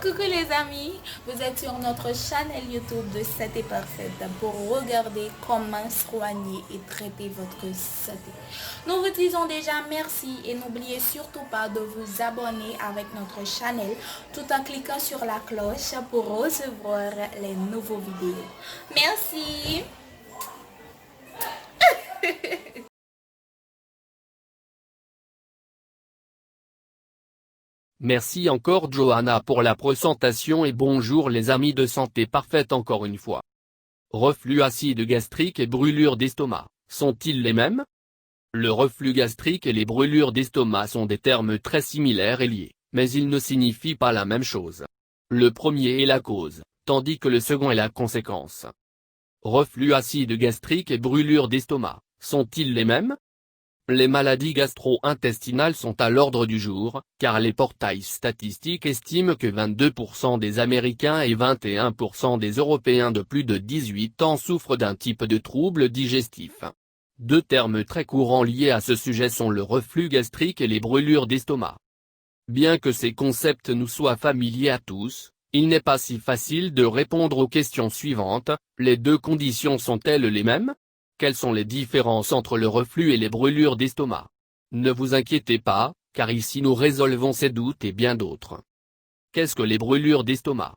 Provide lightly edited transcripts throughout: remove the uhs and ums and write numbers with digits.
Coucou les amis, vous êtes sur notre chaîne YouTube de Santé Parfaite pour regarder comment soigner et traiter votre santé. Nous vous disons déjà merci et n'oubliez surtout pas de vous abonner avec notre chaîne tout en cliquant sur la cloche pour recevoir les nouveaux vidéos. Merci. Merci encore Johanna pour la présentation et bonjour les amis de Santé Parfaite encore une fois. Reflux acide gastrique et brûlure d'estomac, sont-ils les mêmes? Le reflux gastrique et les brûlures d'estomac sont des termes très similaires et liés, mais ils ne signifient pas la même chose. Le premier est la cause, tandis que le second est la conséquence. Reflux acide gastrique et brûlure d'estomac, sont-ils les mêmes? Les maladies gastro-intestinales sont à l'ordre du jour, car les portails statistiques estiment que 22% des Américains et 21% des Européens de plus de 18 ans souffrent d'un type de trouble digestif. Deux termes très courants liés à ce sujet sont le reflux gastrique et les brûlures d'estomac. Bien que ces concepts nous soient familiers à tous, il n'est pas si facile de répondre aux questions suivantes: les deux conditions sont-elles les mêmes? Quelles sont les différences entre le reflux et les brûlures d'estomac? Ne vous inquiétez pas, car ici nous résolvons ces doutes et bien d'autres. Qu'est-ce que les brûlures d'estomac?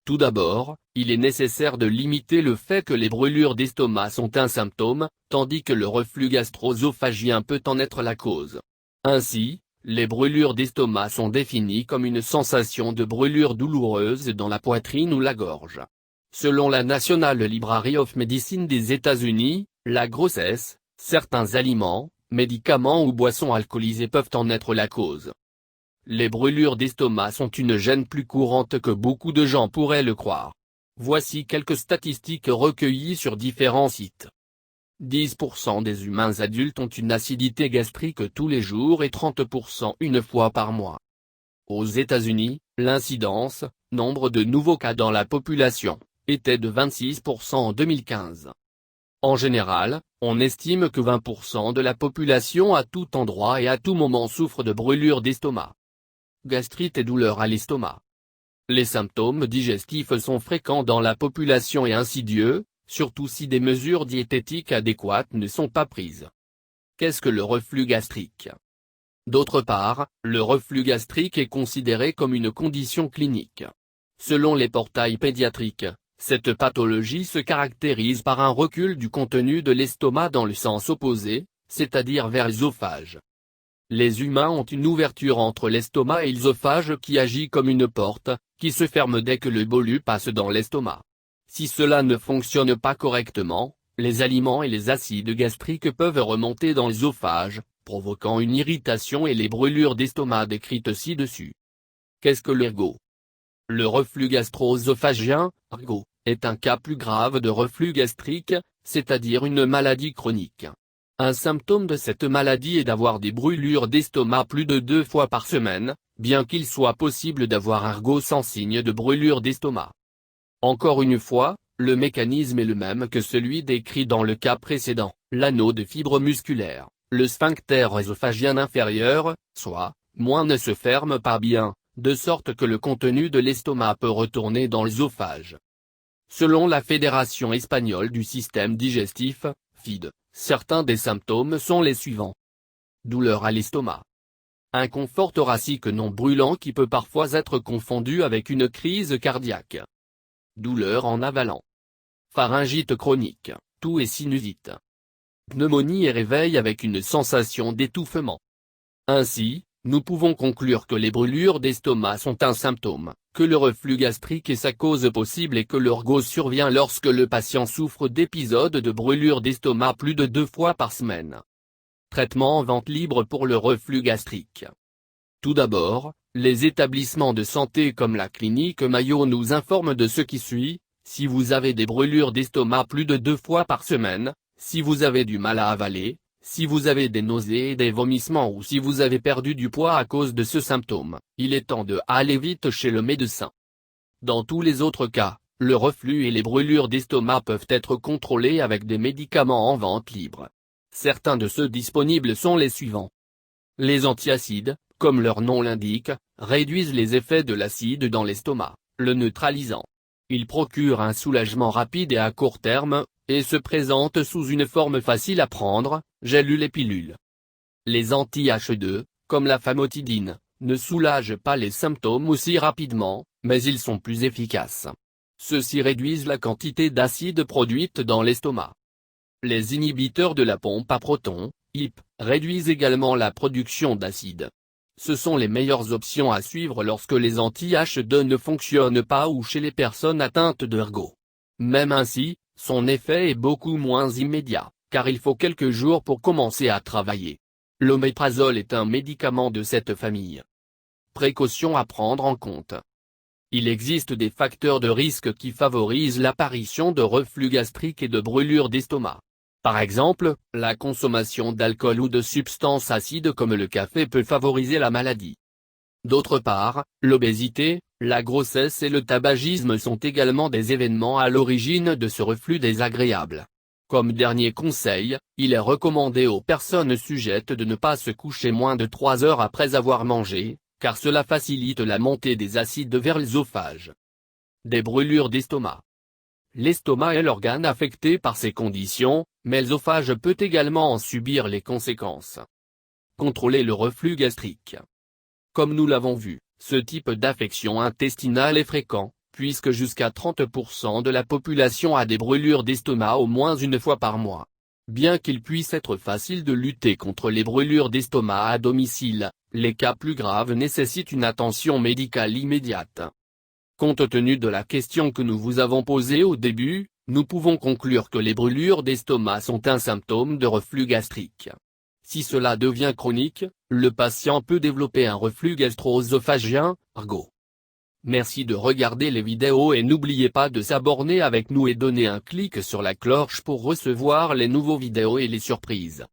Tout d'abord, il est nécessaire de limiter le fait que les brûlures d'estomac sont un symptôme, tandis que le reflux gastro-œsophagien peut en être la cause. Ainsi, les brûlures d'estomac sont définies comme une sensation de brûlure douloureuse dans la poitrine ou la gorge. Selon la National Library of Medicine des États-Unis, la grossesse, certains aliments, médicaments ou boissons alcoolisées peuvent en être la cause. Les brûlures d'estomac sont une gêne plus courante que beaucoup de gens pourraient le croire. Voici quelques statistiques recueillies sur différents sites. 10% des humains adultes ont une acidité gastrique tous les jours et 30% une fois par mois. Aux États-Unis, l'incidence, nombre de nouveaux cas dans la population, était de 26% en 2015. En général, on estime que 20% de la population à tout endroit et à tout moment souffre de brûlures d'estomac. Gastrite et douleurs à l'estomac. Les symptômes digestifs sont fréquents dans la population et insidieux, surtout si des mesures diététiques adéquates ne sont pas prises. Qu'est-ce que le reflux gastrique? D'autre part, le reflux gastrique est considéré comme une condition clinique. Selon les portails pédiatriques, cette pathologie se caractérise par un recul du contenu de l'estomac dans le sens opposé, c'est-à-dire vers l'œsophage. Les humains ont une ouverture entre l'estomac et l'œsophage qui agit comme une porte, qui se ferme dès que le bolus passe dans l'estomac. Si cela ne fonctionne pas correctement, les aliments et les acides gastriques peuvent remonter dans l'œsophage, provoquant une irritation et les brûlures d'estomac décrites ci-dessus. Qu'est-ce que l'ergot? Le reflux gastro-œsophagien, ERGO, est un cas plus grave de reflux gastrique, c'est-à-dire une maladie chronique. Un symptôme de cette maladie est d'avoir des brûlures d'estomac plus de 2 fois par semaine, bien qu'il soit possible d'avoir un ERGO sans signe de brûlure d'estomac. Encore une fois, le mécanisme est le même que celui décrit dans le cas précédent, l'anneau de fibres musculaires, le sphincter œsophagien inférieur, soit, moins ne se ferme pas bien, de sorte que le contenu de l'estomac peut retourner dans l'œsophage. Selon la Fédération espagnole du système digestif, FID, certains des symptômes sont les suivants. Douleur à l'estomac. Inconfort thoracique non brûlant qui peut parfois être confondu avec une crise cardiaque. Douleur en avalant. Pharyngite chronique, toux et sinusite. Pneumonie et réveil avec une sensation d'étouffement. Ainsi, nous pouvons conclure que les brûlures d'estomac sont un symptôme, que le reflux gastrique est sa cause possible et que l'ERGO survient lorsque le patient souffre d'épisodes de brûlure d'estomac plus de 2 fois par semaine. Traitement en vente libre pour le reflux gastrique. Tout d'abord, les établissements de santé comme la clinique Mayo nous informent de ce qui suit: si vous avez des brûlures d'estomac plus de 2 fois par semaine, si vous avez du mal à avaler, si vous avez des nausées et des vomissements ou si vous avez perdu du poids à cause de ce symptôme, il est temps de aller vite chez le médecin. Dans tous les autres cas, le reflux et les brûlures d'estomac peuvent être contrôlés avec des médicaments en vente libre. Certains de ceux disponibles sont les suivants. Les antiacides, comme leur nom l'indique, réduisent les effets de l'acide dans l'estomac, le neutralisant. Ils procurent un soulagement rapide et à court terme, et se présentent sous une forme facile à prendre, gélules et pilules. Les anti-H2, comme la famotidine, ne soulagent pas les symptômes aussi rapidement, mais ils sont plus efficaces. Ceux-ci réduisent la quantité d'acide produite dans l'estomac. Les inhibiteurs de la pompe à protons, IP, réduisent également la production d'acide. Ce sont les meilleures options à suivre lorsque les anti-H2 ne fonctionnent pas ou chez les personnes atteintes d'ergot. Même ainsi, son effet est beaucoup moins immédiat, car il faut quelques jours pour commencer à travailler. L'oméprazole est un médicament de cette famille. Précautions à prendre en compte. Il existe des facteurs de risque qui favorisent l'apparition de reflux gastrique et de brûlures d'estomac. Par exemple, la consommation d'alcool ou de substances acides comme le café peut favoriser la maladie. D'autre part, l'obésité, la grossesse et le tabagisme sont également des événements à l'origine de ce reflux désagréable. Comme dernier conseil, il est recommandé aux personnes sujettes de ne pas se coucher moins de 3 heures après avoir mangé, car cela facilite la montée des acides vers l'œsophage. Des brûlures d'estomac. L'estomac est l'organe affecté par ces conditions, mais l'œsophage peut également en subir les conséquences. Contrôler le reflux gastrique. Comme nous l'avons vu, ce type d'affection intestinale est fréquent, puisque jusqu'à 30% de la population a des brûlures d'estomac au moins une fois par mois. Bien qu'il puisse être facile de lutter contre les brûlures d'estomac à domicile, les cas plus graves nécessitent une attention médicale immédiate. Compte tenu de la question que nous vous avons posée au début, nous pouvons conclure que les brûlures d'estomac sont un symptôme de reflux gastrique. Si cela devient chronique, le patient peut développer un reflux gastro-œsophagien, ergot. Merci de regarder les vidéos et n'oubliez pas de s'abonner avec nous et donner un clic sur la cloche pour recevoir les nouveaux vidéos et les surprises.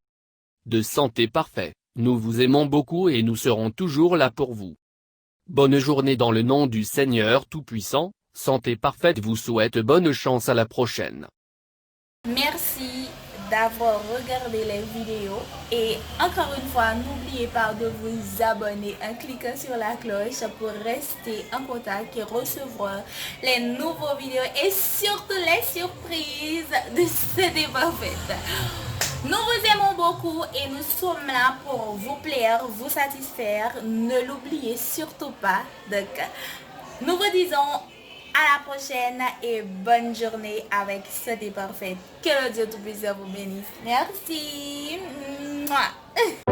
De santé parfait, nous vous aimons beaucoup et nous serons toujours là pour vous. Bonne journée dans le nom du Seigneur Tout-Puissant, Santé Parfaite vous souhaite bonne chance à la prochaine. Merci d'avoir regardé les vidéos et encore une fois n'oubliez pas de vous abonner en cliquant sur la cloche pour rester en contact et recevoir les nouveaux vidéos et surtout les surprises de Santé Parfaite. Nous vous aimons beaucoup et nous sommes là pour vous plaire, vous satisfaire. Ne l'oubliez surtout pas. Donc, nous vous disons à la prochaine et bonne journée avec Santé Parfaite. Que le Dieu Tout-Puissant vous bénisse. Merci. Mouah.